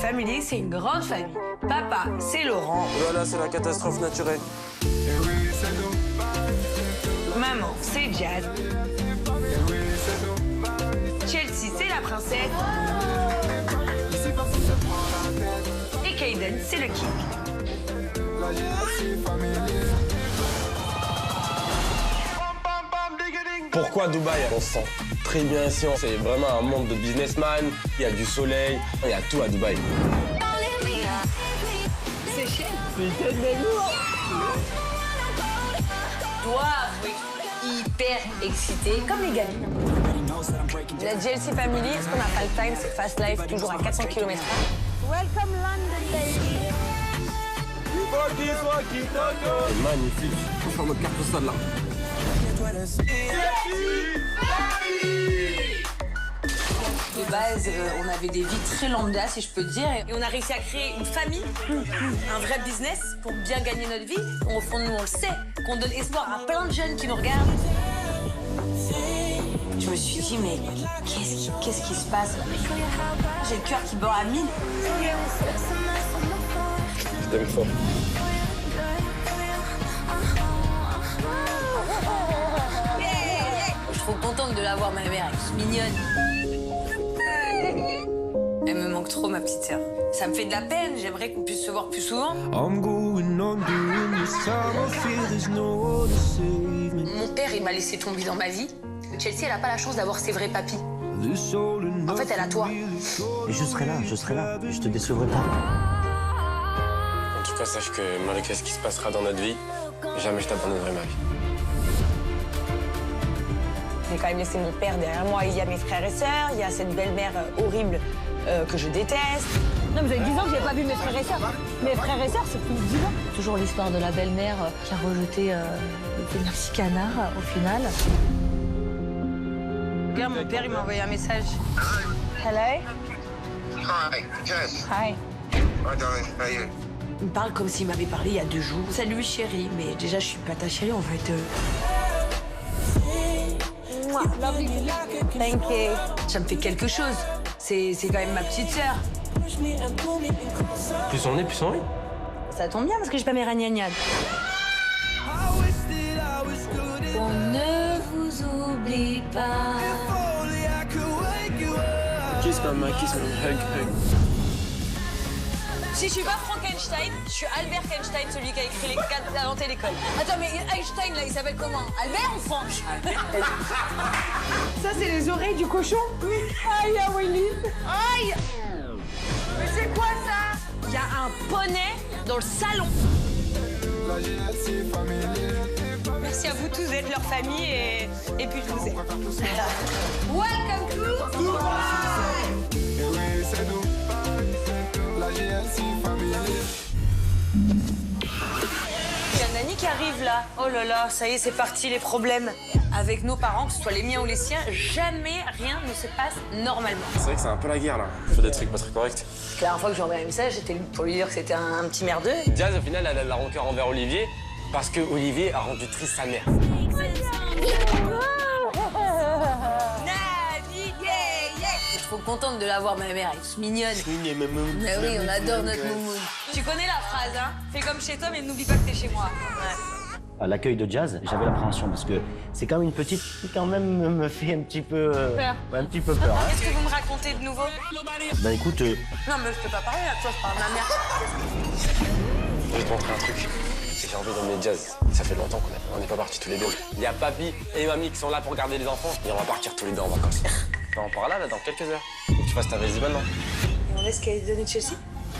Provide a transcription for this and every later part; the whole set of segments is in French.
Family, c'est une grande famille. Papa, c'est Laurent. Voilà, c'est la catastrophe naturelle. Maman, c'est Jazz. Chelsea, c'est la princesse. Et Kayden, c'est le king. Pourquoi Dubaï? On se sent très bien ici. C'est vraiment un monde de businessman. Il y a du soleil, il y a tout à Dubaï. C'est cher. Toi, oui, hyper excitée, comme les gamines. La GLC Family, ce qu'on n'a pas le time, c'est fast life, toujours à 400 km/h. Welcome London, baby. C'est magnifique. Faut faire notre carte postale là. De base, on avait des vies très lambda, si je peux te dire, et on a réussi à créer une famille, un vrai business pour bien gagner notre vie. Au fond de nous, on le sait, qu'on donne espoir à plein de jeunes qui nous regardent. Je me suis dit, mais qu'est-ce qui se passe? J'ai le cœur qui bat à 1000. Je t'aime fort. Je suis trop contente de la voir, ma mère, elle est mignonne. Elle me manque trop, ma petite sœur. Ça me fait de la peine, j'aimerais qu'on puisse se voir plus souvent. Mon père, il m'a laissé tomber dans ma vie. Chelsea, elle n'a pas la chance d'avoir ses vrais papis. En fait, elle a toi. Et je serai là, je te décevrai pas. En tout cas, sache que malgré ce qui se passera dans notre vie, jamais je t'abandonnerai ma vie. J'ai quand même laissé mon père derrière moi. Il y a mes frères et sœurs, il y a cette belle-mère horrible que je déteste. Non, mais vous avez 10 ans que j'ai pas vu mes frères et sœurs. Mes frères et sœurs, c'est plus de 10 ans. Toujours l'histoire de la belle-mère qui a rejeté le petit canard au final. Regarde, mon père, il m'a envoyé un message. Hello? Hi, Jess. Hi. Hi, darling. How are you? Il me parle comme s'il m'avait parlé il y a 2 jours. Salut, chérie. Mais déjà, je suis pas ta chérie, en fait. Thank you. Ça me fait quelque chose. C'est quand même ma petite sœur. Plus on est, plus on rit. Ça tombe bien parce que j'ai pas mes ragnagnages. On ne vous oublie pas. Kiss mama, hug. Si je suis pas Frankenstein, je suis Albert Einstein, celui qui a écrit les 4 inventé l'école. Attends, mais Einstein, là, il s'appelle comment? Albert ou Franck? Ça, c'est les oreilles du cochon? Aïe, ah, Willy. Aïe! Mais c'est quoi ça? Il y a un poney dans le salon. Merci à vous tous d'être leur famille et puis je vous aime. Welcome to Dubaï! Il y a Nani qui arrive là. Oh là là, ça y est, c'est parti les problèmes. Avec nos parents, que ce soit les miens ou les siens, jamais rien ne se passe normalement. C'est vrai que c'est un peu la guerre là. On fait des trucs pas très corrects. La dernière fois que j'ai envoyé un message, c'était pour lui dire que c'était un petit merdeux. Jazz, au final, elle a de la rancœur envers Olivier parce que Olivier a rendu triste sa mère. Je suis trop contente de la voir, ma mère, elle est mignonne. Mais oui, on adore notre moumoune. Tu connais la phrase, hein? Fais comme chez toi, mais n'oublie pas que t'es chez moi. Ouais. À l'accueil de Jazz, j'avais l'appréhension parce que c'est quand même une petite qui quand même me fait un petit peu peur. Ouais, un petit peu peur. Hein. Qu'est-ce que vous me racontez de nouveau? Bah écoute, Non, mais je peux pas parler à toi, je parle à ma mère. Je vais te montrer un truc. J'ai envie d'emmener Jazz. Ça fait longtemps qu'on n'est pas partis tous les deux. Il y a Papy et Mamie qui sont là pour garder les enfants et on va partir tous les deux en vacances. On part là, dans quelques heures. Faut que tu fasses ta valise maintenant. Et on laisse qu'elle donne de Chelsea?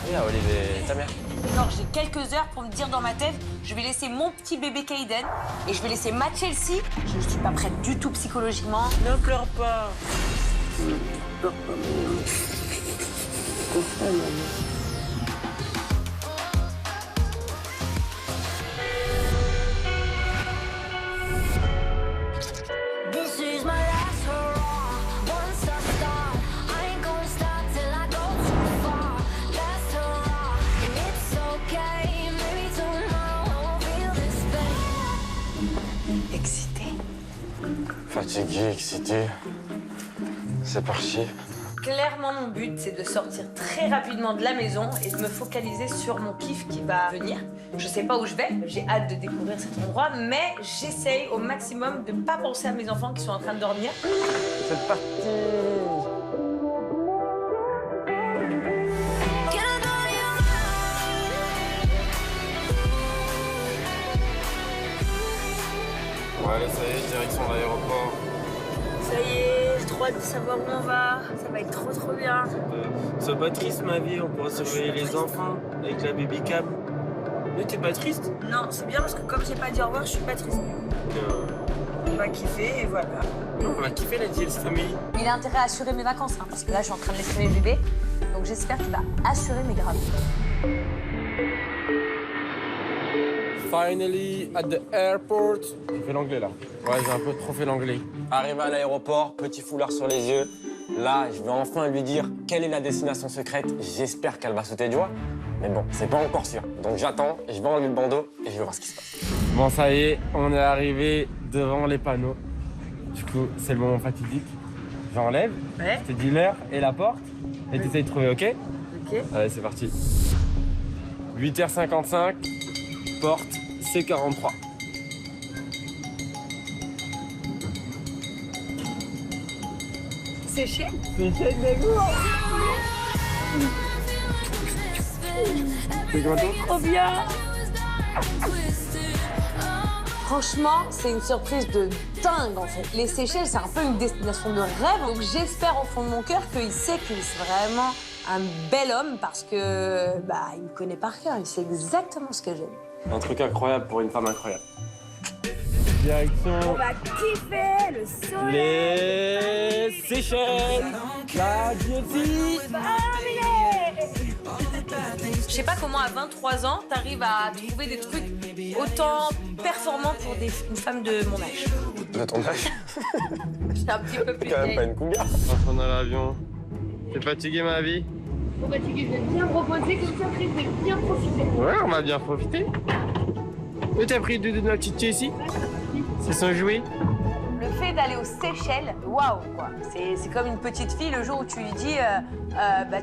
Oui, à Olivier, ta mère. Non, j'ai quelques heures pour me dire dans ma tête, je vais laisser mon petit bébé Kayden et je vais laisser ma Chelsea. Je ne suis pas prête du tout psychologiquement. Ne pleure pas. pleure pas, maman. Pleure pas, maman. Fatigué, excité. C'est parti. clairement mon but, c'est de sortir très rapidement de la maison et de me focaliser sur mon kiff qui va venir. Je sais pas où je vais, j'ai hâte de découvrir cet endroit, mais j'essaye au maximum de pas penser à mes enfants qui sont en train de dormir. C'est parti. Bon, allez, ça y est, direction de l'aéroport. Ça y est, j'ai trop hâte de savoir où on va. Ça va être trop bien. Sois pas triste, ma vie, on pourra surveiller les enfants avec la baby cam. Mais t'es pas triste? Non, c'est bien parce que comme j'ai pas dit au revoir, je suis pas triste. On va kiffer et voilà. Non, on va kiffer la JLC Family. Il a intérêt à assurer mes vacances, hein, parce que là, je suis en train de laisser mes bébés. Donc j'espère qu'il va assurer mes graves. Finally at the airport. J'ai fait l'anglais là. Ouais, j'ai un peu trop fait l'anglais. Arrivé à l'aéroport, petit foulard sur les yeux. Là, je vais enfin lui dire quelle est la destination secrète. J'espère qu'elle va sauter de joie. Mais bon, c'est pas encore sûr. Donc j'attends, je vais enlever le bandeau et je vais voir ce qui se passe. Bon, ça y est, on est arrivé devant les panneaux. Du coup, c'est le moment fatidique. J'enlève, Ouais. je te dis l'heure et la porte. Et t'essayes de trouver, ok? Ok. Allez, c'est parti. 8h55, porte C43. Séché. Trop bien. Franchement, c'est une surprise de dingue en fait. Les Seychelles, c'est un peu une destination de rêve. Donc j'espère au fond de mon cœur qu'il sait qu'il est vraiment un bel homme parce que il me connaît par cœur. Il sait exactement ce que j'aime. Un truc incroyable pour une femme incroyable. Direction On va kiffer le soleil. les Seychelles. La JLC. Je sais pas comment à 23 ans, t'arrives à trouver des trucs autant performants pour une femme de mon âge. De ton âge. J'étais un petit peu plus Quand même pas vieille. une cougar. On prend l'avion. T'es fatigué, ma vie? Bon, bah, tu vais bien reposer, comme ça, après, je vais bien profiter. Ouais, on va bien profiter. Mais t'as pris de la petite ici? C'est son jouet? Le fait d'aller aux Seychelles, waouh quoi. C'est comme une petite fille le jour où tu lui dis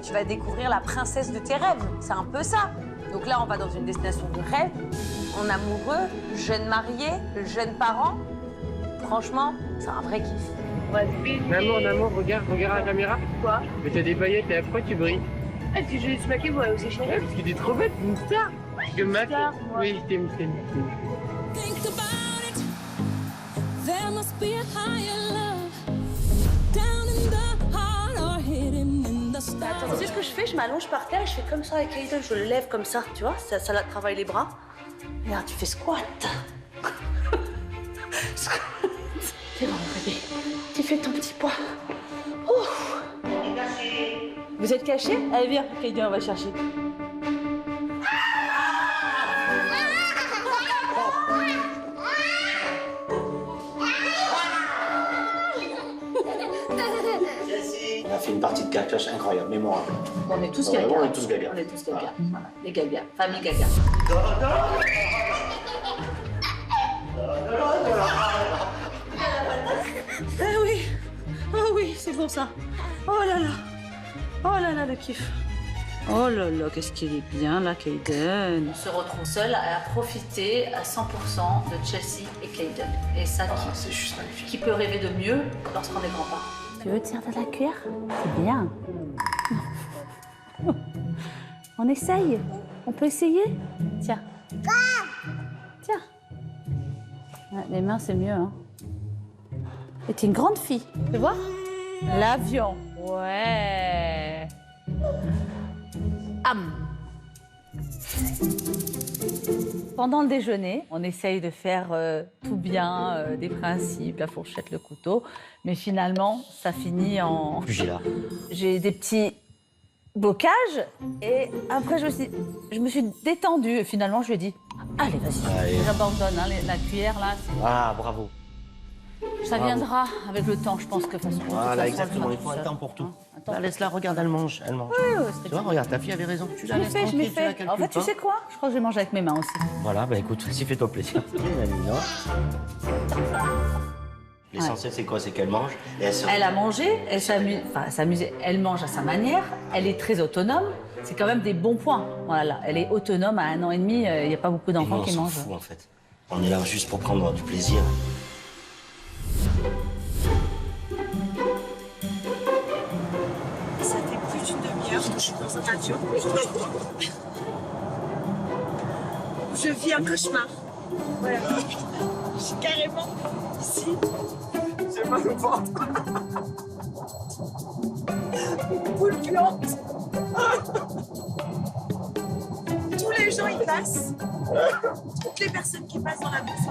tu vas découvrir la princesse de tes rêves. C'est un peu ça. Donc là, on va dans une destination de rêve, en amoureux, jeune marié, jeune parent. Franchement, c'est un vrai kiff. Maman, regarde la caméra. Quoi? Mais t'as des paillettes et pourquoi tu brilles? Ah, parce que je vais se maquiller pour aller aux Seychelles. Ouais, parce que t'es trop bête, une star. Que ma Star, moi. Oui, je t'aime. Think about it. There must be a higher love down in the heart or hidden in the stars. Tu sais ce que je fais? Je m'allonge par terre et je fais comme ça avec Hayden. Je le lève comme ça, tu vois? Ça la travaille les bras. Regarde, tu fais squat. Squat. C'est bon, bébé. Tu fais ton petit poids. Ouh. Vous êtes cachés? Allez, viens, Hayden, on va chercher. On a fait une partie de catch incroyable, mémorable. On est tous Vraiment, gaga. on est tous gaga. On est tous gaga. Voilà. Les gaga. Famille gaga. Ah oui. Oh oui, c'est bon ça. Oh là là. Oh là là, le kiff. Oh là là, qu'est-ce qu'il est bien là, Kayden. On se retrouve seul à profiter à 100% de Chelsea et Kayden. Et ça, C'est juste magnifique. qui peut rêver de mieux lorsqu'on est grand-parent? Tu veux te servir de la cuillère? C'est bien. On essaye. On peut essayer? Tiens. Tiens. Ouais, les mains, c'est mieux, hein. Et t'es une grande fille. Tu vois? L'avion. Ouais. Pendant le déjeuner, on essaye de faire tout bien, des principes, la fourchette, le couteau. Mais finalement, ça finit en... Pugilat. J'ai des petits blocages. Et après, je me suis détendue. Et finalement, je lui ai dit, allez, vas-y. Allez. J'abandonne, hein, la cuillère, là. Ah, bravo. Ça viendra avec le temps, je pense que de toute façon. Voilà, exactement. Il faut un temps pour tout. Là, laisse-la, regarde, elle mange. Elle mange. Tu vois, regarde, ta fille avait raison. Tu la laisses je m'y tranquille, tu la fais. calcules En fait, tu pas. sais quoi? Je crois que je vais manger avec mes mains aussi. Voilà, bah écoute, si fais-toi plaisir. L'essentiel, c'est quoi? C'est qu'elle mange et elle se... Elle a mangé, elle s'amuse, enfin, s'amuser, elle mange à sa manière, elle est très autonome. C'est quand même des bons points. Voilà, elle est autonome à 1 an et demi, il n'y a pas beaucoup d'enfants qui mangent. On s'en fout, en fait. On est là juste pour prendre du plaisir. Ça fait plus d'une demi-heure que je suis dans un avion. Je vis un cauchemar. Voilà. Je suis carrément ici. J'ai mal au ventre. Une boule puante. Tous les gens y passent. Toutes les personnes qui passent dans la bouffe,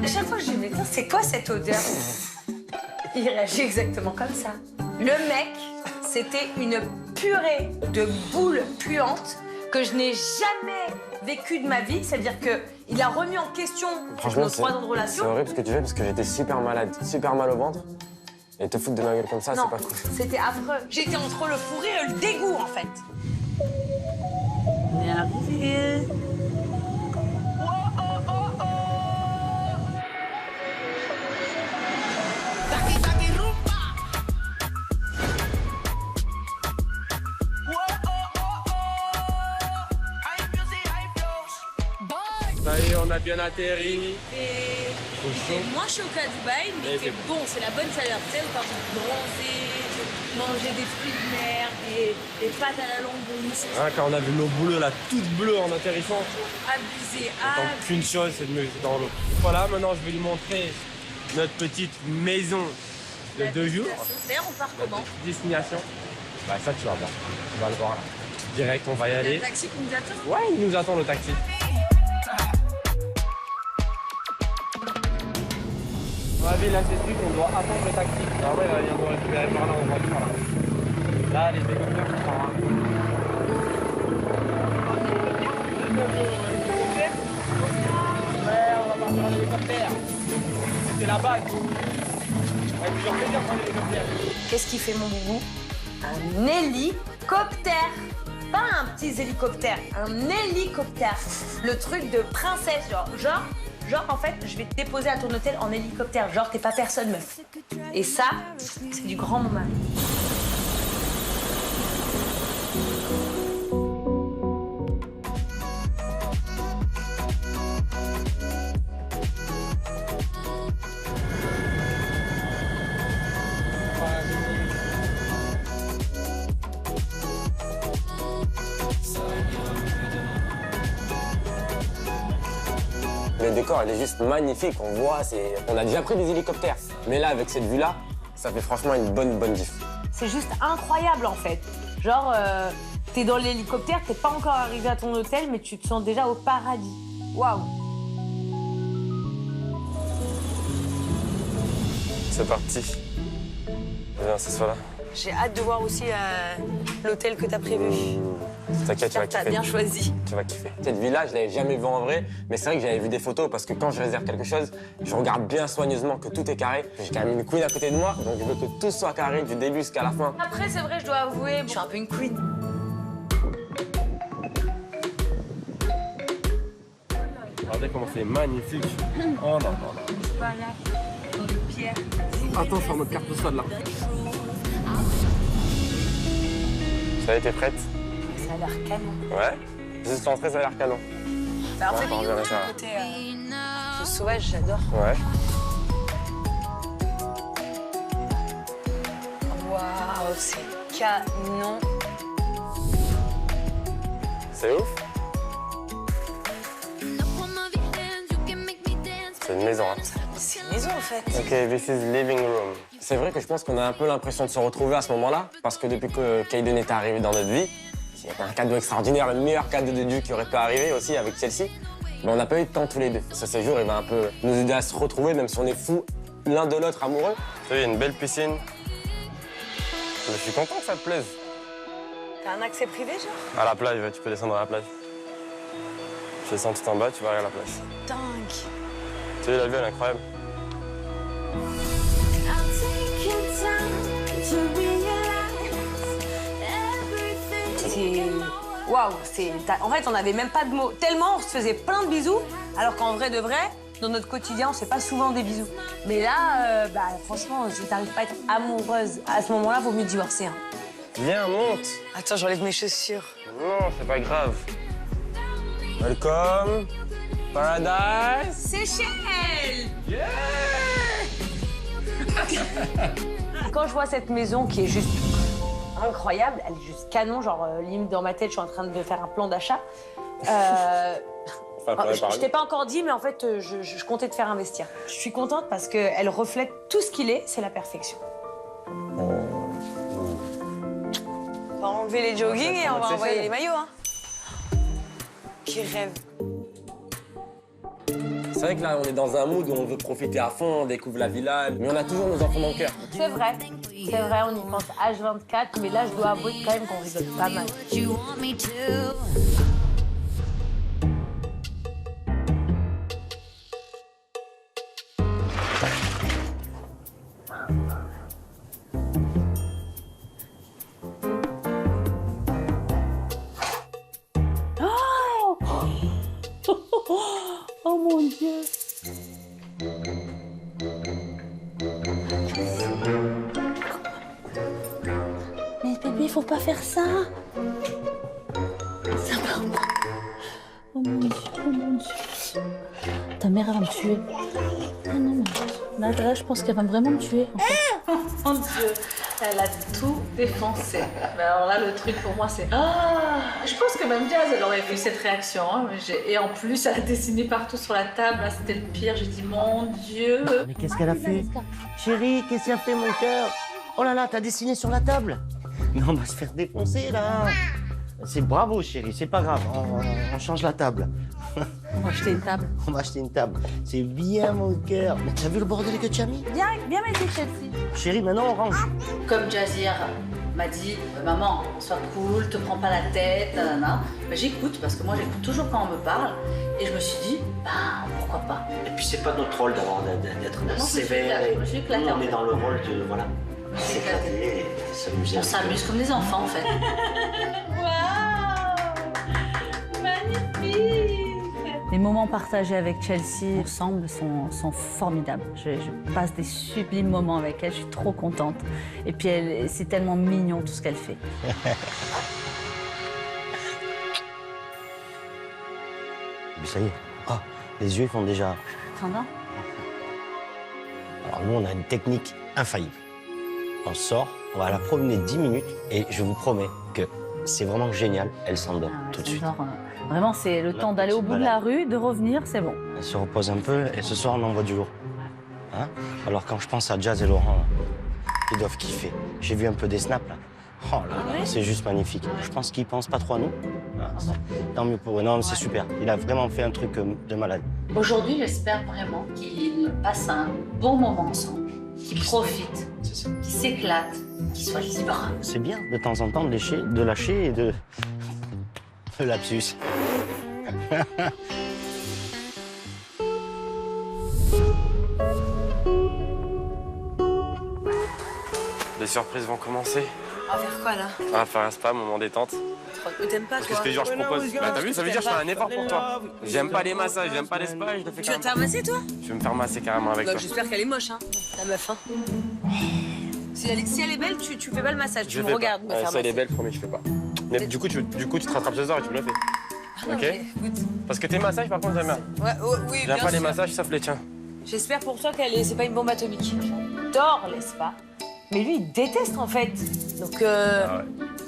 À chaque fois que je lui dis, c'est quoi cette odeur? Il réagit exactement comme ça. Le mec, c'était une purée de boules puantes que je n'ai jamais vécue de ma vie. C'est-à-dire qu'il a remis en question nos 3 ans de relation. C'est horrible ce que tu fais parce que j'étais super malade, super mal au ventre. Et te foutre de ma gueule comme ça, c'est pas cool. C'était affreux. J'étais entre le fou rire et le dégoût, en fait. On est arrivé. Ça y est, on a bien atterri. Il fait moins chaud qu'à Dubaï, mais il fait bon, c'est la bonne chaleur. Tu sais, t'as envie de bronzer, de manger des fruits de mer, des pâtes à la longue. Hein, quand on a vu l'eau bleue, là, toute bleue en atterrissant, Abusé, donc qu'une chose, c'est de me jeter dans l'eau. Voilà, maintenant je vais lui montrer notre petite maison de 2 jours. D'ailleurs, on part comment? Notre destination. Bah ça tu vas voir. Tu vas le voir là. Direct, on va y Il y a aller. le taxi qui nous attend? Ouais, il nous attend le taxi. Dans la ville, là, c'est ce truc, on doit attendre le taxi. Ah ouais, là, il vient de récupérer par là, on va par là. Là, les hélicoptères sont par là. Ouais, on va partir en hélicoptère. C'est la base. Ouais, plusieurs plaisirs pour l'hélicoptère. Qu'est-ce qu'il fait, mon boubou? Un hélicoptère. Pas un petit hélicoptère, un hélicoptère. Le truc de princesse, genre, en fait, je vais te déposer à ton hôtel en hélicoptère. Genre, t'es pas personne, meuf. Et ça, c'est du grand moment. Le décor, il est juste magnifique. On voit, on a déjà pris des hélicoptères. Mais là, avec cette vue-là, ça fait franchement une bonne diff. C'est juste incroyable, en fait. Genre, t'es dans l'hélicoptère, t'es pas encore arrivé à ton hôtel, mais tu te sens déjà au paradis. Waouh! C'est parti. Viens, c'est là. J'ai hâte de voir aussi l'hôtel que t'as prévu. T'inquiète, tu vas T'as kiffer. bien choisi. Tu vas kiffer. Cette villa, je l'avais jamais vue en vrai, mais c'est vrai que j'avais vu des photos parce que quand je réserve quelque chose, je regarde bien soigneusement que tout est carré. J'ai quand même une queen à côté de moi, donc je veux que tout soit carré du début jusqu'à la fin. Après, c'est vrai, je dois avouer, je suis un peu une queen. Regardez comment c'est magnifique. Oh là là. Voilà, dans le pierre. Attends, sur notre carte postale là. Ça a été prête? Ça a l'air canon. Ouais. Juste l'entrée, ça a l'air canon. Bah, en fait, on il y a verra un ça. côté sauvage, j'adore. Ouais. Waouh, c'est canon. C'est ouf. C'est une maison, hein. C'est une maison, en fait. Ok, this is living room. C'est vrai que je pense qu'on a un peu l'impression de se retrouver à ce moment-là, parce que depuis que Kaiden est arrivé dans notre vie, c'était un cadeau extraordinaire, le meilleur cadeau de Dieu qui aurait pu arriver aussi avec Chelsea. Mais on n'a pas eu de temps tous les deux. Ce séjour, il va un peu nous aider à se retrouver, même si on est fous l'un de l'autre amoureux. Tu vois, il y a une belle piscine. Je suis content que ça te plaise. T'as un accès privé, genre? À la plage, tu peux descendre à la plage. Tu descends tout en bas, tu vas aller à la plage. Dingue. Tu sais, la vue, elle est incroyable. C'est... Waouh, en fait, on n'avait même pas de mots. Tellement on se faisait plein de bisous, alors qu'en vrai de vrai, Dans notre quotidien, on se fait pas souvent des bisous. Mais là, franchement, si t'arrives pas à être amoureuse, à ce moment-là, vaut mieux divorcer. Hein. Viens, monte. Attends, j'enlève mes chaussures. Non, c'est pas grave. Welcome. Paradise. Seychelles. Quand je vois cette maison qui est juste incroyable, elle est juste canon, genre limite dans ma tête, je suis en train de faire un plan d'achat. Je t'ai pas encore dit, mais en fait, je comptais te faire investir. Je suis contente parce qu'elle reflète tout ce qu'il est, c'est la perfection. On va enlever les joggings et on va envoyer les maillots. Hein. Qui rêve. C'est vrai que là, on est dans un mood où on veut profiter à fond, on découvre la villa, mais on a toujours nos enfants dans le cœur. C'est vrai, on y pense H24, mais là, je dois avouer quand même qu'on rigole pas mal. Oh mon Dieu. Mais bébé, faut pas faire ça. Ça va. Oh mon Dieu, oh mon Dieu. Ta mère, elle va me tuer. Ah non, mais là, je pense qu'elle va vraiment me tuer, en fait. Oh mon Dieu, elle a tout défoncé. Mais alors là, le truc pour moi, c'est... Ah, je pense que même Jazz, elle aurait fait cette réaction. Hein. Et en plus, elle a dessiné partout sur la table. Là, c'était le pire. J'ai dit, mon Dieu. Mais qu'est-ce qu'elle a fait? Chérie, qu'est-ce qu'elle a fait, mon cœur? Oh là là, t'as dessiné sur la table? Mais on va se faire défoncer, là. C'est bravo, chérie, c'est pas grave. On change la table. On va acheter une table. On va acheter une table. C'est bien, mon cœur. Mais t'as vu le bordel que tu as mis? Viens mettre Chelsea. Chérie, maintenant, on range. Comme Jazir m'a dit, maman, sois cool, te prends pas la tête, nanana. Ben, j'écoute, parce que moi, j'écoute toujours quand on me parle. Et je me suis dit, pourquoi pas. Et puis, c'est pas notre rôle d'être sévère. Je suis éclatée. Nous, on est dans le rôle de, voilà, s'éclater et s'amuser. On s'amuse comme des enfants, en fait. Waouh! Magnifique! Les moments partagés avec Chelsea ensemble sont formidables. Je passe des sublimes moments avec elle, je suis trop contente. Et puis c'est tellement mignon tout ce qu'elle fait. Mais ça y est, les yeux font déjà... Tendant? Alors nous, on a une technique infaillible. On sort, on va la promener 10 minutes et je vous promets que c'est vraiment génial, elle s'endort tout de suite. Vraiment, c'est le temps d'aller au bout de la rue, de revenir, c'est bon. Elle se repose un peu et ce soir, on envoie du lourd. Hein? Alors quand je pense à Jazz et Laurent, là, ils doivent kiffer. J'ai vu un peu des snaps, là. Oh là là, c'est juste magnifique. Je pense qu'ils pensent pas trop à nous. Tant mieux pour eux. Non, mais c'est super. Il a vraiment fait un truc de malade. Aujourd'hui, j'espère vraiment qu'ils passent un bon moment ensemble, qu'ils profitent, qu'ils s'éclatent, qu'ils soient libres. C'est bien de temps en temps de lâcher et de... Le lapsus. Les surprises vont commencer. On va faire quoi, là? On va faire un spa, moment détente. Mais t'aimes pas, Qu'est-ce que genre je propose? Bah t'as vu, ça veut dire que je fais un effort pour toi. J'aime pas les massages, j'aime pas les spas, je le fais Tu vas quand te même. faire masser, toi? Je vais me faire masser carrément avec toi. J'espère qu'elle est moche, hein, ta meuf, hein. Si elle est belle, tu fais pas le massage, tu me regardes me faire Si elle est masser. belle, promis, je fais pas. Mais du coup, tu te rattrapes ce soir et tu me le fais. Non, Ok? mais écoute. Parce que tes massages, par contre, j'aime bien. Ouais, oui, J'aime bien pas les sûr. massages, sauf les tiens. J'espère pour toi c'est pas une bombe atomique. J'adore les spas. Mais lui, il déteste, en fait. Donc,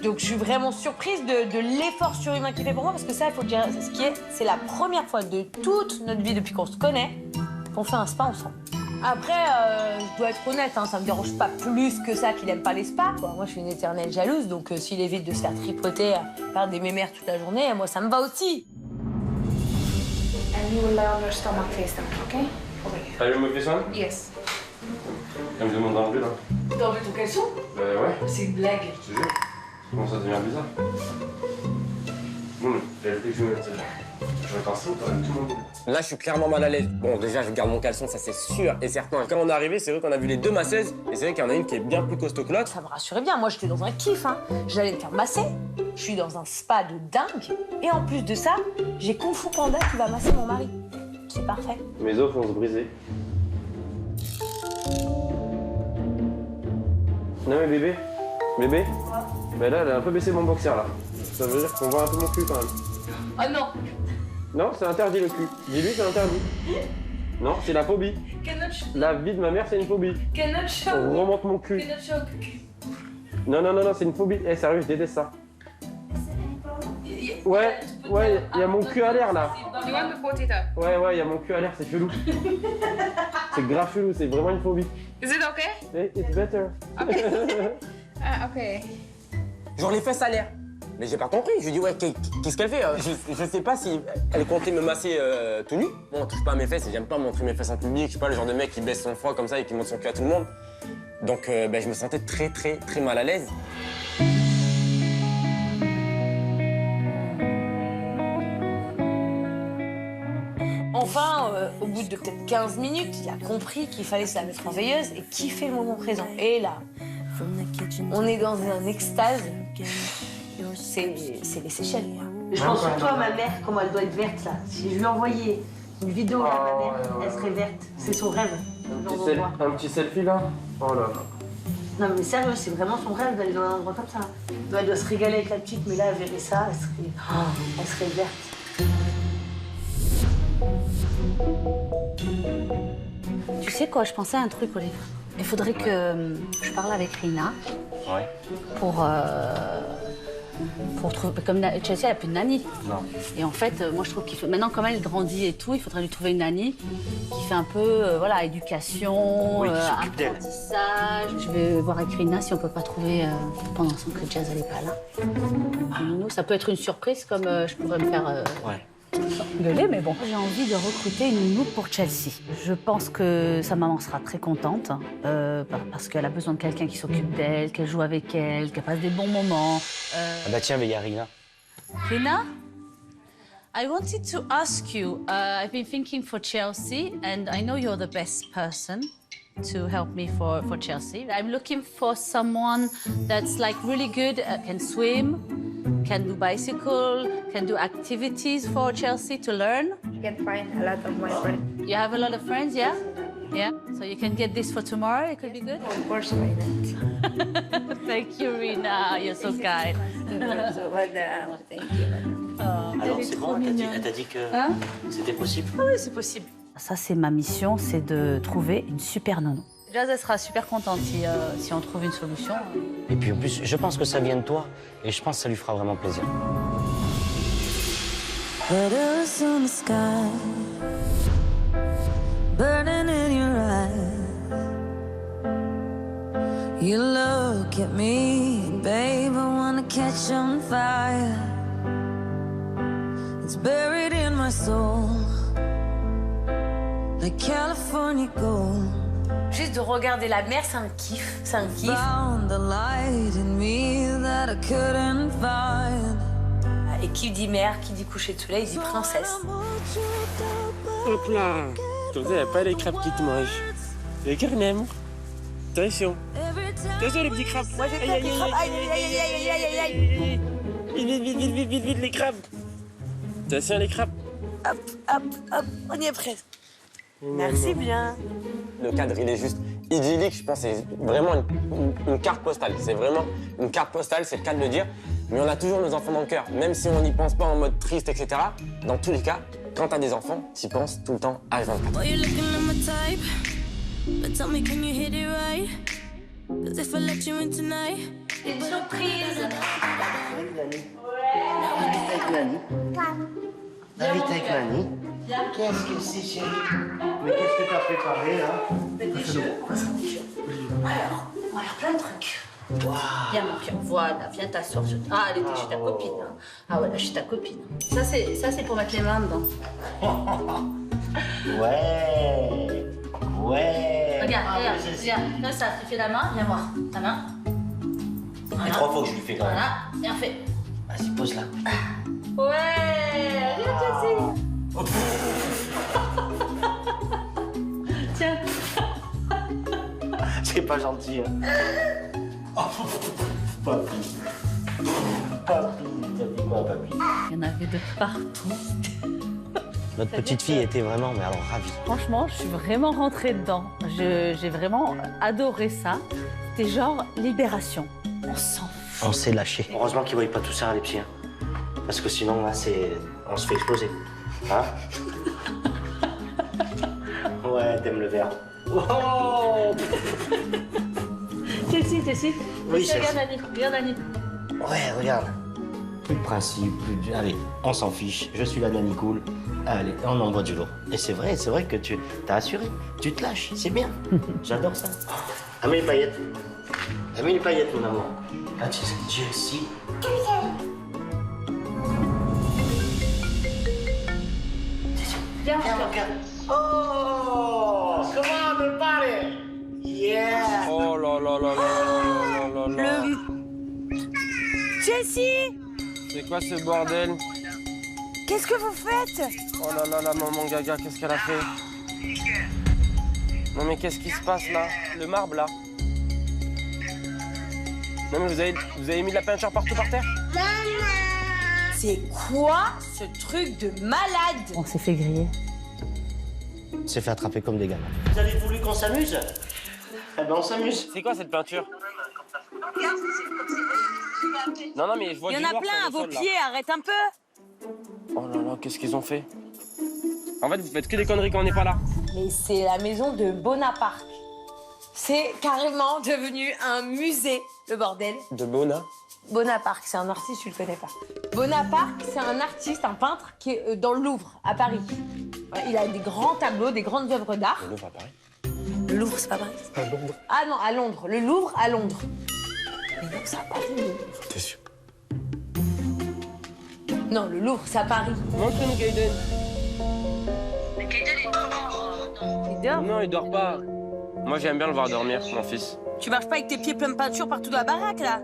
donc je suis vraiment surprise de l'effort surhumain qu'il fait pour moi, parce que ça, il faut dire, c'est la première fois de toute notre vie, depuis qu'on se connaît, qu'on fait un spa ensemble. Après, je dois être honnête, hein, ça me dérange pas plus que ça qu'il aime pas les spas, quoi. Moi, je suis une éternelle jalouse, donc s'il évite de se faire tripoter, faire des mémères toute la journée, moi, ça me va aussi. And you will lie on your stomach face down, okay? Over here. T'as vu this one? Yes. Elle me demande d'enlever là. T'as enlevé ton caleçon? Bah ouais, C'est une blague. je te jure. Comment ça devient bizarre? Non mais, elle fait que je me mette celle-là. Je vais t'en tout le monde. Là, je suis clairement mal à l'aise. Bon, déjà, je garde mon caleçon, ça c'est sûr et certain. Quand on est arrivé, c'est vrai qu'on a vu les deux masseuses et c'est vrai qu'il y en a une qui est bien plus costaud que l'autre. Ça me rassurait bien, moi j'étais dans un kiff, hein. J'allais me faire masser, je suis dans un spa de dingue, et en plus de ça, j'ai Kung Fu Panda qui va masser mon mari. C'est parfait. Mes os vont se briser. Non mais bébé, bébé. Ben là, elle a un peu baissé mon boxer là. Ça veut dire qu'on voit un peu mon cul quand même. Oh non. Non, c'est interdit le cul. Dis-lui, c'est interdit. Non, c'est la phobie. La vie de ma mère, c'est une phobie. On remonte mon cul. Non, non, non, non, c'est une phobie. Eh, sérieux, je déteste ça. Ouais, ouais, il y a mon cul à l'air là. You want to put it up? Ouais, ouais, il y a mon cul à l'air, c'est chelou. C'est grave chelou, c'est vraiment une phobie. Is it okay? Eh, it's better. Ah, okay. Genre les fesses à l'air. Mais j'ai pas compris. Je lui dis, ouais, qu'est-ce qu'elle fait? Je sais pas si elle comptait me masser tout nu. Bon, on touche pas à mes fesses et j'aime pas montrer mes fesses en public. Je suis pas le genre de mec qui baisse son froid comme ça et qui montre son cul à tout le monde. Donc, je me sentais très mal à l'aise. Enfin, au bout de peut-être 15 minutes, il a compris qu'il fallait se la mettre en veilleuse et kiffer le moment présent. Et là, on est dans un extase. C'est les Seychelles, quoi. Je pense surtout à ma mère, comment elle doit être verte, là. Si je lui envoyais une vidéo à ma mère, elle serait verte. C'est son rêve. Un petit selfie là? Oh là là. Non mais sérieux, c'est vraiment son rêve d'aller dans un endroit comme ça. Elle doit se régaler avec la petite, mais là, elle verrait ça, elle serait verte. Tu sais quoi, je pensais à un truc, Olive. Il faudrait que je parle avec Rina. Ouais. Pour trouver. Comme Chelsea, elle n'a plus de nanny. Non. Et en fait, moi, je trouve qu'il faut. Maintenant, comme elle grandit et tout, il faudrait lui trouver une nanny qui fait un peu, voilà, éducation, Oui, qui s'occupe d'elle. apprentissage. Je vais voir avec Rina si on peut pas trouver pendant ce temps que Jazz n'est pas là. Un nounou, ça peut être une surprise, comme je pourrais me faire. Ouais. Gueuler, mais bon. J'ai envie de recruter une nounou pour Chelsea. Je pense que sa maman sera très contente parce qu'elle a besoin de quelqu'un qui s'occupe d'elle, qu'elle joue avec elle, qu'elle passe des bons moments. Ah bah tiens, mais il y a Rina. Rina, I wanted to ask you. I've been thinking for Chelsea, and I know you're the best person to help me for Chelsea. I'm looking for someone that's like really good, can swim, can do bicycle, can do activities for Chelsea to learn. You can find a lot of my friends. You have a lot of friends, yeah? Yeah? So you can get this for tomorrow, it could be good? Of course, why not? Thank you, Rina. You're so kind. Thank you. Alors c'est bon, elle t'a dit que c'était possible? Ah oui, c'est possible. Ça, c'est ma mission, c'est de trouver une super nounou. Jazz, elle sera super contente si on trouve une solution. Et puis en plus, je pense que ça vient de toi. Et je pense que ça lui fera vraiment plaisir. Letters in the sky, burning in your eyes. You look at me, babe, I wanna catch on fire. It's buried in my soul, like California gold. Juste de regarder la mer, c'est un kiff, c'est un kiff. Found the light in me that I couldn't find. Et qui dit mer, qui dit coucher de soleil, dit princesse. Hop là. Comme ça, il n'y a pas les crabes qui te mangent. Les carnets. Attention. Attention les petits crabes. Moi j'ai peur des crabes. Aïe, aïe, aïe, aïe, aïe, aïe, aïe. Vite, les crabes. Attention les crabes. Hop, hop, hop, on y est presque. Merci bien. Le cadre, il est juste idyllique, je pense. C'est vraiment une carte postale. C'est vraiment une carte postale, c'est le cas de le dire. Mais on a toujours nos enfants dans le cœur. Même si on n'y pense pas en mode triste, etc. Dans tous les cas, quand t'as des enfants, t'y penses tout le temps H24. Boy, you're looking at my type, but tell me, can you hit it right? 'Cause if I let you in tonight, Une surprise. Invite avec Nani. Qu'est-ce que c'est, chérie? Mais qu'est-ce que t'as préparé, là? Alors, plein de trucs. Wow. Viens, mon cœur, voilà, viens t'asseoir. Ah, elle était chez ta copine. Hein. Ah ouais, là, chez ta copine. Ça, c'est pour mettre les mains dedans. Ouais. Ouais. Regarde, regarde. Comme ça, tu fais la main, viens voir. Ta main. Voilà. Et 3 fois que je lui fais quand même. Voilà, bien fait. Vas-y, pose là. Ouais, regarde, Jessie. Tiens. C'est pas gentil, hein. Papy. Papy, t'as dit quoi, papy? Il y en avait de partout. Notre petite fille était vraiment, mais alors ravie. Franchement, je suis vraiment rentrée dedans. J'ai vraiment adoré ça. C'était genre libération. On s'en fout. On s'est lâché. Heureusement qu'ils ne voyaient pas tout ça, les petits. Hein. Parce que sinon, là, on se fait exploser. Hein? Ouais, t'aimes le verre. Oh Chelsea. Oui, Chelsea. Regarde Annie. Ouais, regarde. Plus de principe, plus de... Allez, on s'en fiche. Je suis la nanny cool. Allez, on envoie du lourd. Et c'est vrai que tu t'as assuré. Tu te lâches, c'est bien. J'adore ça. Amène les paillettes. Amène les paillettes, mon amour. Ah, tu sais, Jessie. Viens, regarde. Oh, comment me parle? Yeah. Oh là là là là là là là. Jessie, C'est quoi ce bordel? qu'est-ce que vous faites? Oh là là là, maman Gaga, qu'est-ce qu'elle a fait? Non mais qu'est-ce qui se passe là? Le marbre là? Non mais vous avez mis de la peinture partout par terre? C'est quoi ce truc de malade? On s'est fait griller. On s'est fait attraper comme des gamins. Vous avez voulu qu'on s'amuse? Eh ben, on s'amuse. C'est quoi cette peinture? Non mais je vois Il y du en a noir plein sur à le vos sol, là. pieds, arrête un peu. Oh là là, qu'est-ce qu'ils ont fait? En fait, vous faites que des conneries quand on n'est pas là. Mais c'est la maison de Bonaparte. C'est carrément devenu un musée, le bordel. De Bona? Bonaparte, c'est un artiste, tu le connais pas. Bonaparte, c'est un artiste, un peintre qui est dans le Louvre, à Paris. Il a des grands tableaux, des grandes œuvres d'art. Le Louvre à Paris? Le Louvre, c'est pas Paris. À Londres. Ah non, à Londres. Le Louvre à Londres. Mais non, c'est à Paris, le Louvre. T'es sûr? Non, le Louvre, c'est à Paris. Montre-nous Gaiden. Mais Gaiden, il dort. Il dort? Non, il dort pas. Moi, j'aime bien le voir dormir, mon fils. Tu marches pas avec tes pieds pleins de peinture partout dans la baraque, là?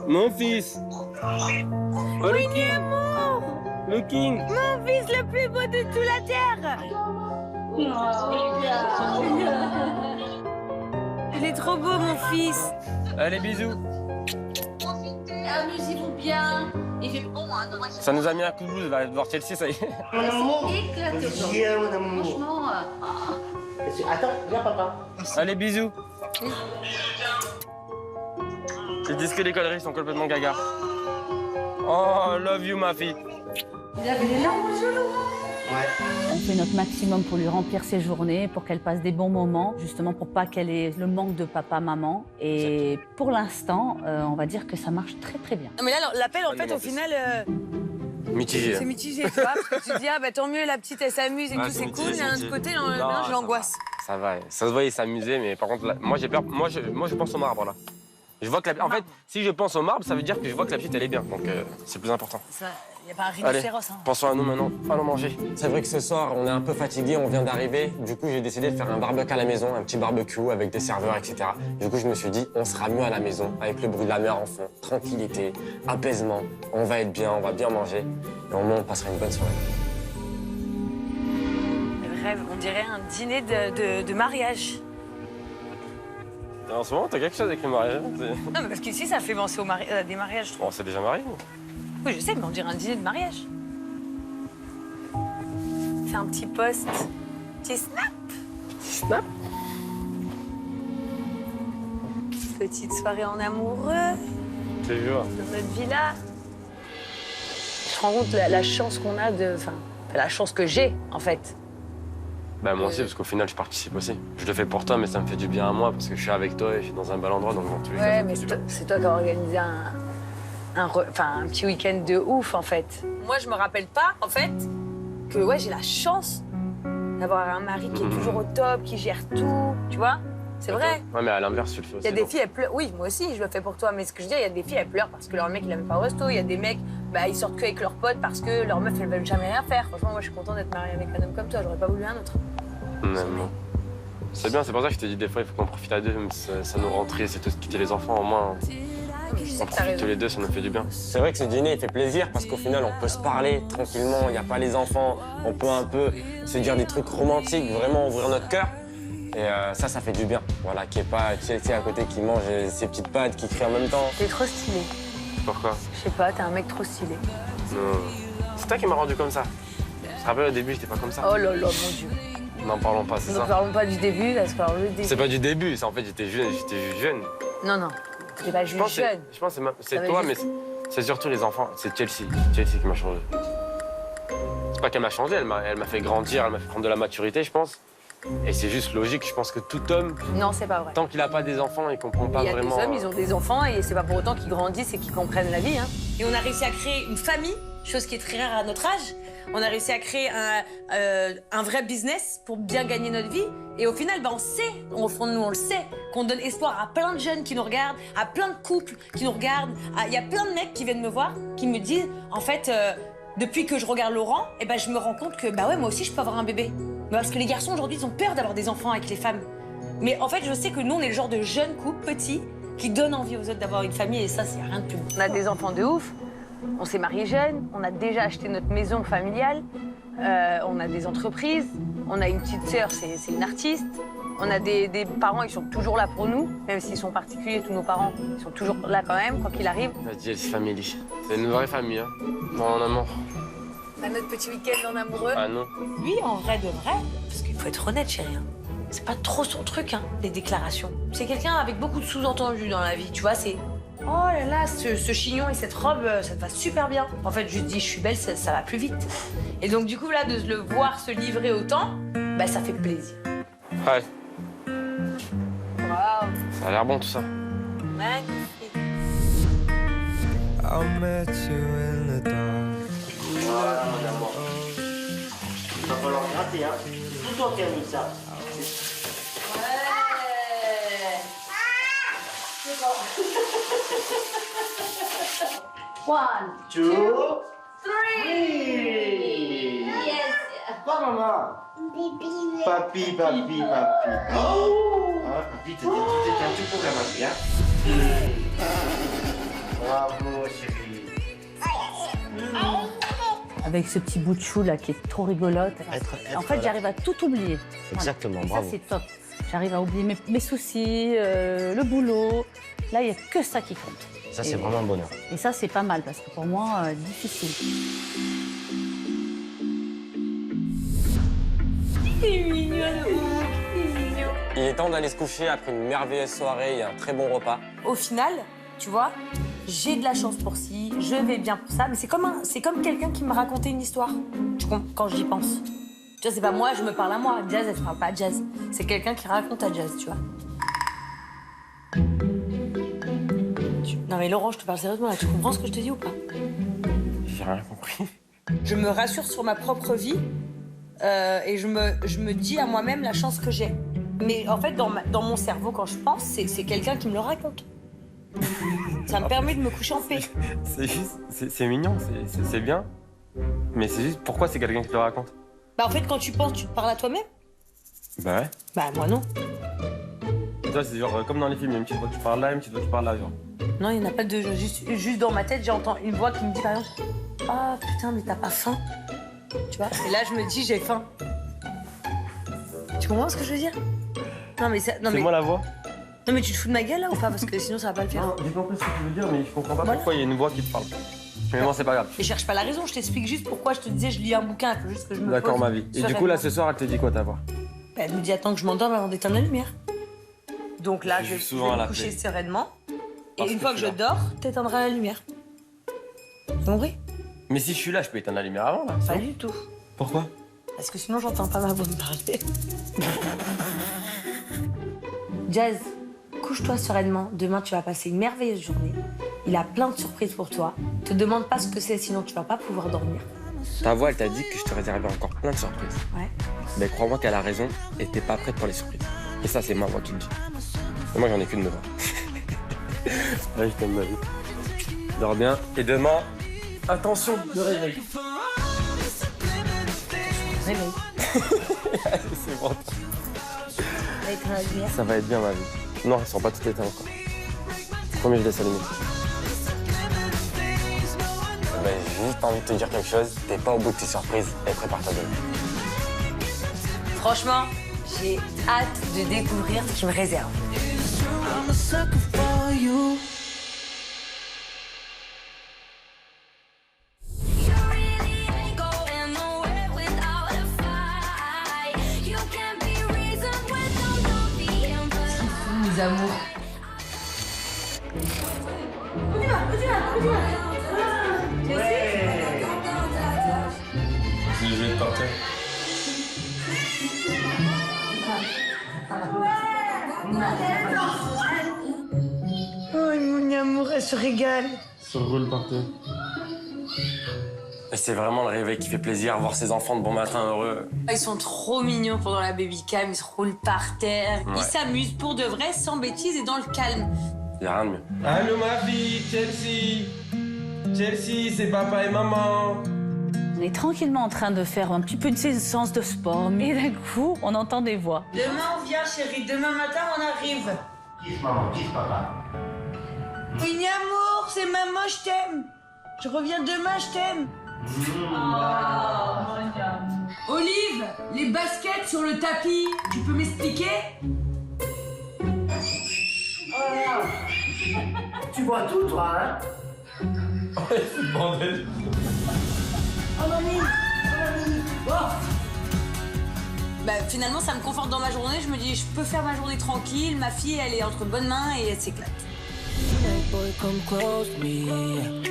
Mon fils. Oh, Oui, mon amour! Le King. Mon fils le plus beau de toute la terre! Il est trop beau, mon fils! Allez, bisous. Amusez-vous bien. Il fait bon, hein. Ça nous a mis un coup de blues, va voir Chelsea, ça y est. Mon amour. Éclaté. Viens, mon amour. Franchement, Attends, viens, papa. Allez, bisous. Ils disent que les conneries, ils sont complètement gaga. Oh, love you, ma fille. il avait les larmes aux genoux. Ouais. On fait notre maximum pour lui remplir ses journées, pour qu'elle passe des bons moments, justement pour pas qu'elle ait le manque de papa, maman. Et pour l'instant, on va dire que ça marche très très bien. Non, mais là, l'appel, en fait, au final, Mitigé. c'est mitigé, tu vois, parce que tu te dis, ah bah tant mieux, la petite, elle s'amuse et Ouais, tout, c'est c'est mitigé, cool. c'est Et d'un autre mitigé. côté, Non, j'ai ça l'angoisse. Ça va, ça se voit, il s'amusait, mais par contre, là, moi, j'ai peur. Moi, je pense au marbre, là. Je vois que en fait, si je pense au marbre, ça veut dire que je vois que la petite, elle est bien. Donc, c'est plus important. Il n'y a pas un Allez, rhinocéros, hein. pensons à nous maintenant. Allons manger. C'est vrai que ce soir, on est un peu fatigué, on vient d'arriver. Du coup, j'ai décidé de faire un barbecue à la maison, un petit barbecue avec des serveurs, etc. Du coup, je me suis dit, on sera mieux à la maison, avec le bruit de la mer en fond, tranquillité, apaisement. On va être bien, on va bien manger. Et au moins, on passera une bonne soirée. Le rêve, on dirait un dîner de mariage. En ce moment, t'as quelque chose avec le mariage. Non, mais parce qu'ici, ça fait penser à des mariages, je trouve. On s'est déjà mariés. Oui, je sais, mais on dirait un dîner de mariage. C'est un petit post. Petit snap. Snap. Petite soirée en amoureux, C'est jour. dans notre villa. Je te rends compte la chance qu'on a de... Enfin, la chance que j'ai, en fait. Bah moi aussi, parce qu'au final, je participe aussi. Je le fais pour toi, mais ça me fait du bien à moi, parce que je suis avec toi et je suis dans un bel endroit, donc dans tous les cas, ça Ouais, me mais fait du bien. c'est toi qui as organisé un petit week-end de ouf, en fait. Moi, je me rappelle pas, en fait, que ouais, j'ai la chance d'avoir un mari qui est toujours au top, qui gère tout, tu vois. C'est vrai. Ouais, mais à l'inverse, tu le fais aussi. Il y a des donc. filles, elles pleurent. Oui, moi aussi, je le fais pour toi. Mais ce que je veux dire, il y a des filles, elles pleurent parce que leur mec, il n'aime pas au resto. Il y a des mecs, bah, ils sortent que avec leurs potes parce que leurs meufs, elles veulent jamais rien faire. Franchement, moi, je suis contente d'être mariée avec un homme comme toi. J'aurais pas voulu un autre. Non. C'est bien, c'est pour ça que je te dis des fois, il faut qu'on profite à deux, même si ça nous rend triste et tout, quitter les enfants, au moins. On profite tous les deux, ça nous fait du bien. C'est vrai que ce dîner, il fait plaisir parce qu'au final, on peut se parler tranquillement, il n'y a pas les enfants, on peut un peu se dire des trucs romantiques, vraiment ouvrir notre cœur. Et ça fait du bien. Voilà, qu'il n'y ait pas Chelsea à côté qui mange ses petites pâtes, qui crie en même temps. T'es trop stylé. Pourquoi? Je sais pas, t'es un mec trop stylé. Non. C'est toi qui m'as rendu comme ça. Tu te rappelles, au début, j'étais pas comme ça. Oh là là, mon Dieu. N'en parlons pas, c'est ça? Ne parlons pas du début, parce que alors, le début... C'est pas du début, c'est en fait, j'étais jeune. Non, non, t'es pas juste jeune. Je pense que c'est Ça veut toi, dire- mais c'est surtout les enfants. C'est Chelsea qui m'a changé. C'est pas qu'elle m'a changé, elle m'a fait grandir, elle m'a fait prendre de la maturité, je pense. Et c'est juste logique, je pense que tout homme, Non, c'est pas vrai. tant qu'il a pas des enfants, il comprend pas Il y a vraiment. des hommes, ils ont des enfants et c'est pas pour autant qu'ils grandissent et qu'ils comprennent la vie. Hein. Et on a réussi à créer une famille, chose qui est très rare à notre âge. On a réussi à créer un vrai business pour bien gagner notre vie. Et au final, on sait, au fond de nous, on le sait, qu'on donne espoir à plein de jeunes qui nous regardent, à plein de couples qui nous regardent. Il y a plein de mecs qui viennent me voir, qui me disent, en fait, depuis que je regarde Laurent, je me rends compte que, bah ouais, moi aussi, je peux avoir un bébé. Parce que les garçons, aujourd'hui, ils ont peur d'avoir des enfants avec les femmes. Mais en fait, je sais que nous, on est le genre de jeunes couples petits qui donnent envie aux autres d'avoir une famille. Et ça, c'est rien de plus beau. On a des enfants de ouf. On s'est mariés jeunes. On a déjà acheté notre maison familiale. On a des entreprises. On a une petite sœur, c'est une artiste. On a des parents, ils sont toujours là pour nous. Même s'ils sont particuliers, tous nos parents, ils sont toujours là quand même, quoi qu'il arrive. La Jess Family. C'est une vraie famille, hein. Bon, en amour. On a notre petit week-end en amoureux. Ah non. Lui, en vrai de vrai, parce qu'il faut être honnête, chérie, hein, c'est pas trop son truc, hein, les déclarations. C'est quelqu'un avec beaucoup de sous-entendus dans la vie, tu vois, c'est... Oh là là, ce chignon et cette robe, ça te va super bien. En fait, je dis, je suis belle, ça va plus vite. Et donc, du coup, là, de le voir se livrer autant, ça fait plaisir. Ouais, Waouh, ça a l'air bon tout ça. magnifique. Voilà, mon amour. Il va falloir gratter, hein. C'est tout toi qui as mis ça. Ouais. C'est bon. 1, 2, 3. 3. Yes. Quoi, maman? Papi, papi, papi. Oh! Ah, papi, tout est un tout pour la papi, hein. Bravo, chérie. Avec ce petit bout de chou là qui est trop rigolote. En fait, j'arrive à tout oublier. Exactement, Et bravo. ça, c'est top. J'arrive à oublier mes soucis, le boulot. Là, il n'y a que ça qui compte. Ça, c'est vraiment un bonheur. Et ça, c'est pas mal parce que pour moi, difficile. C'est mignon, c'est mignon. Il est temps d'aller se coucher après une merveilleuse soirée et un très bon repas. Au final, tu vois, j'ai de la chance pour ci, je vais bien pour ça, mais c'est comme quelqu'un qui me racontait une histoire. Tu comprends, quand j'y pense. Tu vois, c'est pas moi, je me parle à moi. Jazz, elle se parle pas à Jazz. C'est quelqu'un qui raconte à Jazz, tu vois. Non mais Laurent, je te parle sérieusement là, tu comprends ce que je te dis ou pas? J'ai rien compris. Je me rassure sur ma propre vie et je me dis à moi-même la chance que j'ai. Mais en fait, dans mon cerveau, quand je pense, c'est quelqu'un qui me le raconte. Ça me permet de me coucher en paix. C'est juste, c'est mignon, c'est bien. Mais c'est juste, pourquoi c'est quelqu'un qui te le raconte? Bah en fait, quand tu penses, tu te parles à toi-même. Bah ouais. Bah moi non. Toi, c'est genre comme dans les films, il y a une petite voix qui parle là, une petite voix qui parle là, genre. Non, il n'y en a pas de... Juste dans ma tête, j'entends une voix qui me dit par exemple « Ah putain, mais t'as pas faim ?» Tu vois? Et là, je me dis « J'ai faim ». Tu comprends ce que je veux dire? Non, mais ça... Non, C'est mais... moi la voix? Non, mais tu te fous de ma gueule, là, ou pas? Parce que sinon, ça va pas le faire. Non, j'ai compris ce que tu veux dire, mais je comprends pas Voilà. pourquoi il y a une voix qui te parle. Mais bon, c'est pas grave. Et cherche pas la raison, je t'explique juste pourquoi je te disais je lis un bouquin, il faut juste que je me D'accord, pose ma vie. Et du coup, sereinement. là, ce soir, elle te dit quoi, ta voix? Bah, elle me dit attends que je m'endorme avant d'éteindre la lumière. Donc là, Je je vais joue souvent à me la coucher play. sereinement. Parce Et une que fois je que suis je là. dors, t'éteindras la lumière. T'as compris? Mais si je suis là, je peux éteindre la lumière avant, là. Pas du tout. Pourquoi? Parce que sinon, j'entends pas ma voix me parler. Jazz, couche-toi sereinement. Demain, tu vas passer une merveilleuse journée. Il a plein de surprises pour toi. Te demande pas ce que c'est, sinon tu vas pas pouvoir dormir. Ta voix, elle t'a dit que je te réservais encore plein de surprises. Ouais. Mais crois-moi qu'elle a raison et t'es pas prête pour les surprises. Et ça, c'est ma voix qui le dit. Et moi, j'en ai qu'une de voix. Ouais, je t'aime, ma vie. Dors bien. Et demain, attention, le réveil. Réveille. C'est bon. Va éteindre la lumière. Ça va être bien, ma vie. Non, elles sont pas toutes éteintes encore. Promis, je laisse allumer. Ben, j'ai juste envie de te dire quelque chose. T'es pas au bout de tes surprises et prépare-toi demain. Franchement, j'ai hâte de découvrir ce qu'il me réserve. Je vais te porter. Oh, mon amour, elle se régale. Se roule par terre. Et c'est vraiment le réveil qui fait plaisir, voir ses enfants de bon matin heureux. Ils sont trop mignons pendant la baby cam, ils se roulent par terre. Ouais. Ils s'amusent pour de vrai, sans bêtises et dans le calme. Y a rien de mieux. Allô ma fille, Chelsea. Chelsea, c'est papa et maman. On est tranquillement en train de faire un petit peu une séance de sport. Et d'un coup, on entend des voix. Demain, on vient, chérie. Demain matin, on arrive. Kiss maman, kiss papa. Winnie amour, c'est maman, je t'aime. Je reviens demain, je t'aime. Olive, les baskets sur le tapis, tu peux m'expliquer? Tu vois tout, toi, hein? Bordel. Oh, mamie. Oh. Bah, finalement, ça me conforte dans ma journée. Je me dis, je peux faire ma journée tranquille. Ma fille, elle est entre bonnes mains et elle s'éclate. Boy, come close to me.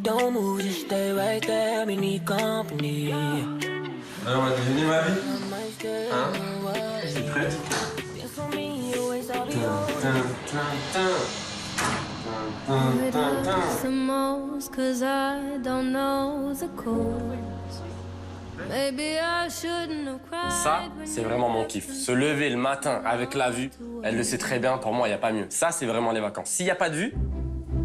Don't move, just stay right there. We need company. Alors, on va déjeuner, ma vie. Hein? C'est prête? The most, 'cause I don't know the chords. Maybe I shouldn't have cried. Ça, c'est vraiment mon kiff. Se lever le matin avec la vue, elle le sait très bien, pour moi, il n'y a pas mieux. Ça, c'est vraiment les vacances. S'il n'y a pas de vue,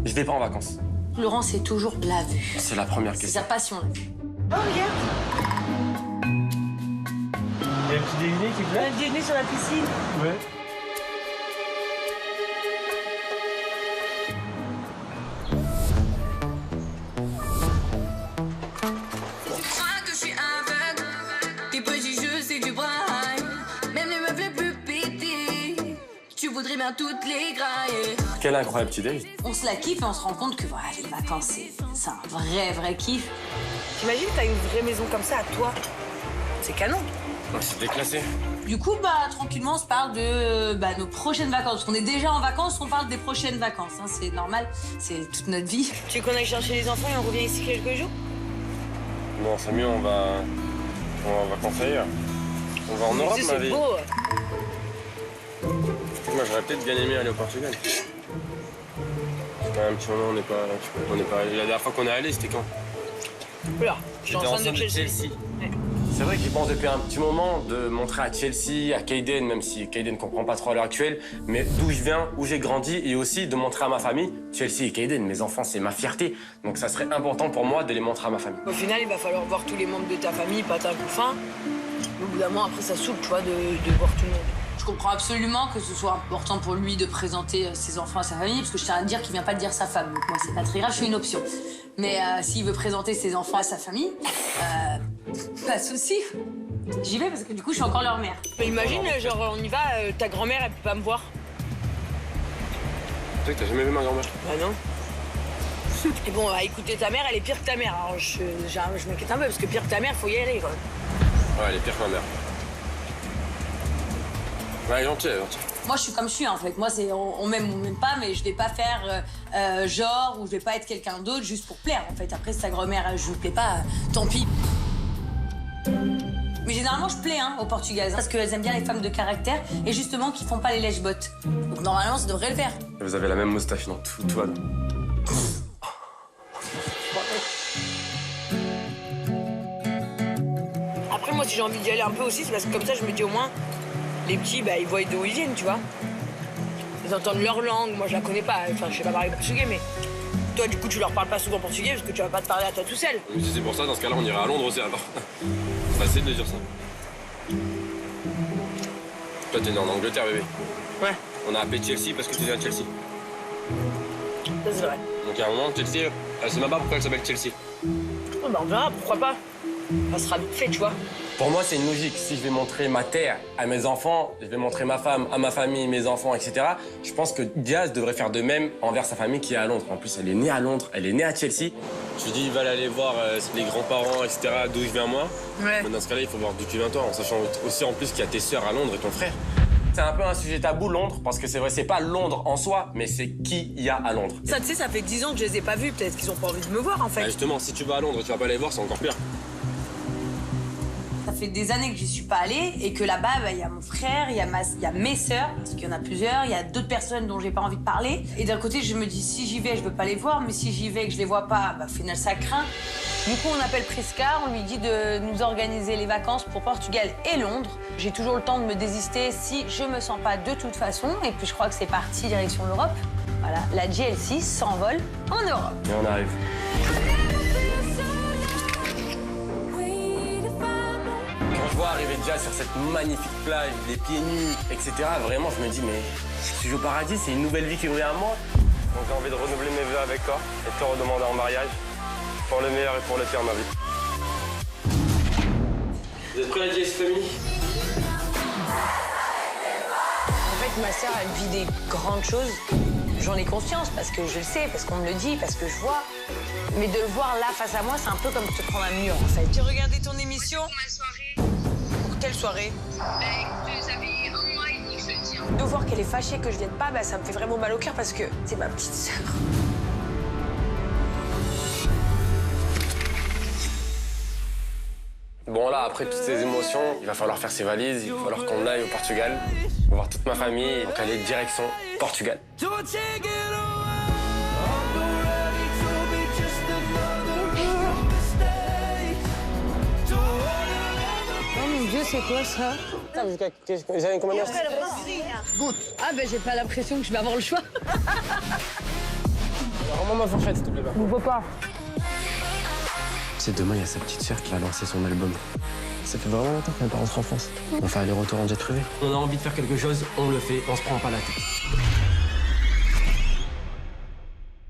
je vais pas en vacances. Laurent, c'est toujours la vue. C'est la première C'est question. sa passion, la vue. Oh, regarde. Il y a un petit déjeuner qui plaît? Un déjeuner sur la piscine. Ouais. Tu crois que je suis aveugle? Tes petits jeux, c'est du braille. Même les meufs les plus pétés, tu voudrais bien toutes les grailler. Quel incroyable petit déj. On se la kiffe et on se rend compte que voilà, les vacances, c'est un vrai kiff. T'imagines, t'as une vraie maison comme ça à toi. C'est canon. C'est déclassé. Du coup, tranquillement, on se parle de nos prochaines vacances. Parce qu'on est déjà en vacances, on parle des prochaines vacances. Hein, c'est normal, c'est toute notre vie. Tu veux qu'on aille chercher les enfants et on revient ici quelques jours? Non, c'est mieux, on va en vacances ailleurs. On va en Europe, ma vie. C'est beau. Moi, j'aurais peut-être bien aimé aller au Portugal. C'est quand même un petit moment, on n'est pas allé. La dernière fois qu'on est allé, c'était quand? Voilà, je suis J'étais enceinte de Chelsea. Ouais. C'est vrai que j'y pense depuis un petit moment de montrer à Chelsea, à Kayden, même si Kayden ne comprend pas trop à l'heure actuelle, mais d'où je viens, où j'ai grandi, et aussi de montrer à ma famille, Chelsea et Kayden, mes enfants, c'est ma fierté. Donc ça serait important pour moi de les montrer à ma famille. Au final, il va falloir voir tous les membres de ta famille, pas ta couffin. Au bout d'un moment, après, ça saoule, tu vois, de voir tout le monde. Je comprends absolument que ce soit important pour lui de présenter ses enfants à sa famille, parce que je tiens à dire qu'il vient pas de dire sa femme. Donc moi, c'est pas très grave, je suis une option. Mais s'il veut présenter ses enfants à sa famille, pas de souci. J'y vais parce que du coup, je suis encore leur mère. Mais imagine, genre, on y va, ta grand-mère, elle peut pas me voir. Tu sais que t'as jamais vu ma grand-mère? Bah non. Et bon, à écouter ta mère, elle est pire que ta mère. Alors je m'inquiète un peu, parce que pire que ta mère, faut y aller, quoi. Ouais, elle est pire que ma mère. Ouais, elle est gentille, elle est gentille. Moi, je suis comme je suis, en fait. Moi, c'est on m'aime ou on m'aime pas, mais je vais pas faire genre ou je vais pas être quelqu'un d'autre juste pour plaire, en fait. Après, si ta grand-mère, je lui plais pas, tant pis. Mais généralement, je plais au Portugal, parce qu'elles aiment bien les femmes de caractère et justement qui font pas les lèche-bottes. Donc normalement, ça devrait le faire. Et vous avez la même moustache, non? Tout va. Après, moi, si j'ai envie d'y aller un peu aussi, c'est parce que comme ça, je me dis au moins, les petits, ils voient d'où ils viennent, tu vois. Ils entendent leur langue, moi, je la connais pas. Enfin, je sais pas parler portugais, mais toi, du coup, tu leur parles pas souvent portugais parce que tu vas pas te parler à toi tout seul. Mais si c'est pour ça, dans ce cas-là, on ira à Londres aussi, alors. C'est facile de dire ça. Toi, t'es né en Angleterre, bébé. Ouais. On a appelé Chelsea parce que tu viens de Chelsea. Ça, c'est vrai. Donc, à un moment, Chelsea, elle sait même pas pourquoi elle s'appelle Chelsea. Oh, on verra, pourquoi pas. Ça sera vite fait, tu vois. Pour moi, c'est une logique. Si je vais montrer ma terre à mes enfants, je vais montrer ma femme à ma famille, mes enfants, etc. Je pense que Diaz devrait faire de même envers sa famille qui est à Londres. En plus, elle est née à Londres, elle est née à Chelsea. Je lui dis, il va aller voir les grands-parents, etc., d'où je viens moi. Ouais. Mais dans ce cas-là, il faut voir d'où tu viens toi, en sachant aussi en plus qu'il y a tes sœurs à Londres et ton frère. C'est un peu un sujet tabou, Londres, parce que c'est vrai, c'est pas Londres en soi, mais c'est qui il y a à Londres. Ça, tu sais, ça fait 10 ans que je les ai pas vus. Peut-être qu'ils ont pas envie de me voir, en fait. Bah justement, si tu vas à Londres, tu vas pas les voir, c'est encore pire. Ça fait des années que j'y suis pas allée et que là-bas, il y a mon frère, il y a mes sœurs, parce qu'il y en a plusieurs, il y a d'autres personnes dont j'ai pas envie de parler. Et d'un côté, je me dis, si j'y vais, je veux pas les voir, mais si j'y vais et que je les vois pas, au final, ça craint. Du coup, on appelle Prisca, on lui dit de nous organiser les vacances pour Portugal et Londres. J'ai toujours le temps de me désister si je me sens pas de toute façon. Et puis, je crois que c'est parti direction l'Europe. Voilà, la GL6 s'envole en Europe. Et on arrive. Quand je vois arriver Jazz sur cette magnifique plage, les pieds nus, etc., vraiment, je me dis, mais je suis au paradis, c'est une nouvelle vie qui revient à moi. Donc j'ai envie de renouveler mes vœux avec toi et de te redemander en mariage. Pour le meilleur et pour le pire de ma vie. Vous êtes prêts, la JS Family? En fait, ma sœur, elle vit des grandes choses. J'en ai conscience parce que je le sais, parce qu'on me le dit, parce que je vois. Mais de le voir là face à moi, c'est un peu comme te prendre un mur, en fait. Tu regardais ton émission? Pour ma soirée. Pour quelle soirée? Écoutez, ça fait 1 mois et demi que je le tiens. De voir qu'elle est fâchée que je vienne pas, ça me fait vraiment mal au cœur parce que c'est ma petite sœur. Bon là, après toutes ces émotions, il va falloir faire ses valises, il va falloir qu'on aille au Portugal, voir toute ma famille, donc aller direction Portugal. Oh mon Dieu, c'est quoi ça? Vous avez combien de Ah ben j'ai pas l'impression que je vais avoir le choix. Rends-moi ma fourchette, s'il te plaît. On peut pas. C'est demain, il y a sa petite sœur qui va lancer son album. Ça fait vraiment longtemps qu'elle n'est pas rentrée en France. On va faire aller-retour en jet privé. On a envie de faire quelque chose, on le fait, on se prend pas la tête.